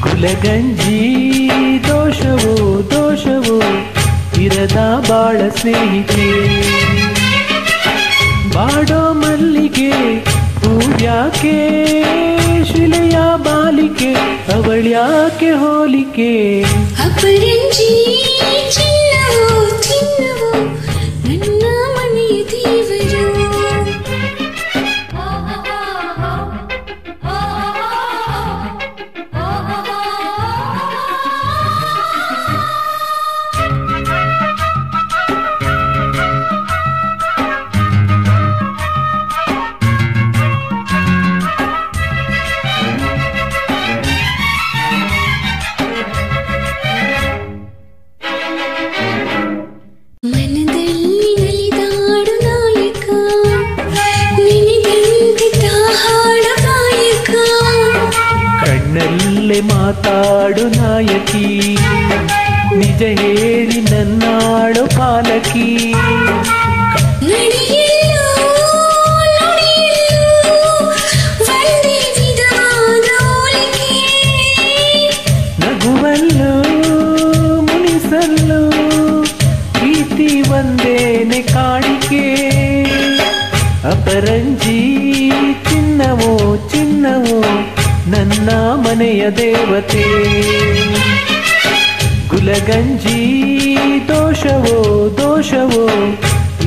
ಗುಲಗಂಜಿ ದೋಷವೋ ದೋಷವೋ ಇರದ ಬಾಳ ಸ್ನೇಹಿತೆ ಬಾಡೋ ಮಲ್ಲಿಗೆ ಹೂವ್ಯಾಕೆ ಶಿಲೆಯ ಬಾಲಿಕೆ ಅವಳ್ಯಾಕೆ ಹೋಲಿಕೆ ಅಪರಂಜಿ ಚಿನ್ನವೋ ಚಿನ್ನವೋ ನನ್ನ ಮನೆಯ ದೇವರು ಮಾತಾಡು ನಾಯಕಿ ನಿಜ ಹೇಳಿ ನನ್ನಾಳು ಪಾಲಕಿ ನಗುವಲ್ಲೂ ಮುನಿಸಲ್ಲೂ ಪ್ರೀತಿ ಒಂದೇನೆ ಕಾಣಿಕೆ ಅಪರಂಜಿ ಚಿನ್ನವೋ ಚಿನ್ನವೋ ನನ್ನ ಮನೆಯ ದೇವತೆ ಗುಲಗಂಜಿ ದೋಷವೋ ದೋಷವೋ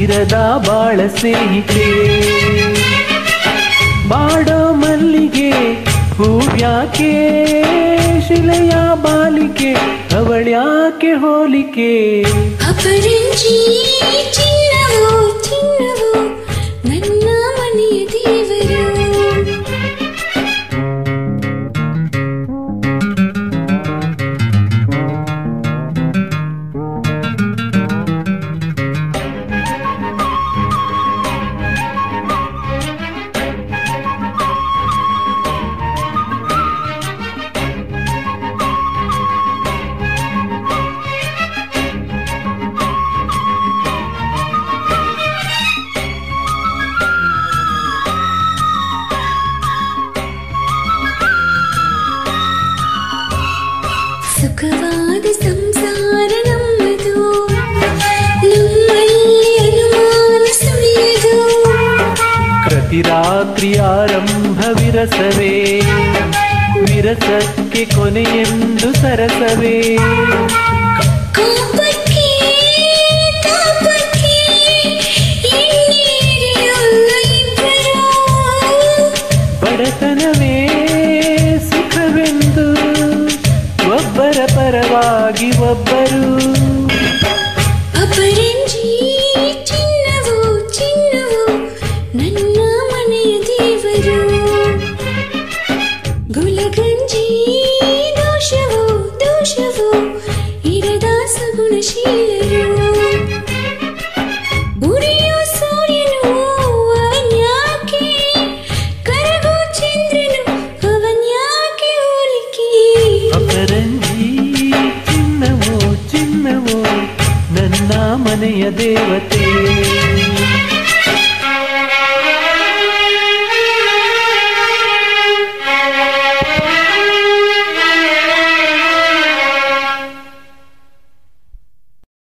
ಇರದ ಬಾಳ ಸ್ನೇಹಿತೆ ಬಾಡೋ ಮಲ್ಲಿಗೆ ಹೂವ್ಯಾಕೆ ಶಿಲೆಯ ಬಾಲಿಕೆ ಅವಳ್ಯಾಕೆ ಹೋಲಿಕೆ ಅಪರಂಜಿ ಚಿನ್ನವೋ ಚಿನ್ನವೋ ನನ್ನ ಮನೆಯ ದೇವರು ಸುಖವಾದ ಸಂಸಾರ ನಮ್ಮದು ನಮ್ಮಲ್ಲಿ ಅನುಮಾನ ಸುಳಿಯದು ಪ್ರತಿ ರಾತ್ರಿ ಆರಂಭ ವಿರಸವೇ ವಿರಸಕ್ಕೆ ಕೊನೆಯೆಂದು ಸರಸವೇ ಕೋಪಕ್ಕೆ ತಾಪಕ್ಕೆ ಎಣ್ಣೆರಿಯೋಲ್ಲ ಇಬ್ಬರು ಬಡತನವೇ ಸುಖವೆಂದು ಒಬ್ಬರ ಪರವಾಗಿ ಒಬ್ಬರು ಅಪರಂಜಿ ಚಿನ್ನವೋ ಚಿನ್ನವೋ ನನ್ನ ಮನೆಯ ದೇವರು ಗುಲಗಂಜಿ ದೋಷವೋ ದೋಷವೋ ಇರದ ಸಗುಣಶೀಲರು ಉರಿಯೋ ಸೂರ್ಯನು ಅವನ್ಯಾಕೆ ಕರಗೋ ಚಂದ್ರನು ಅವನ್ಯಾಕೆ ಹೋಲಿಕೆ ಅಪರಂಜಿ ಚಿನ್ನವೋ ಚಿನ್ನವೋ ನನ್ನ ಮನೆಯ ದೇವತೆ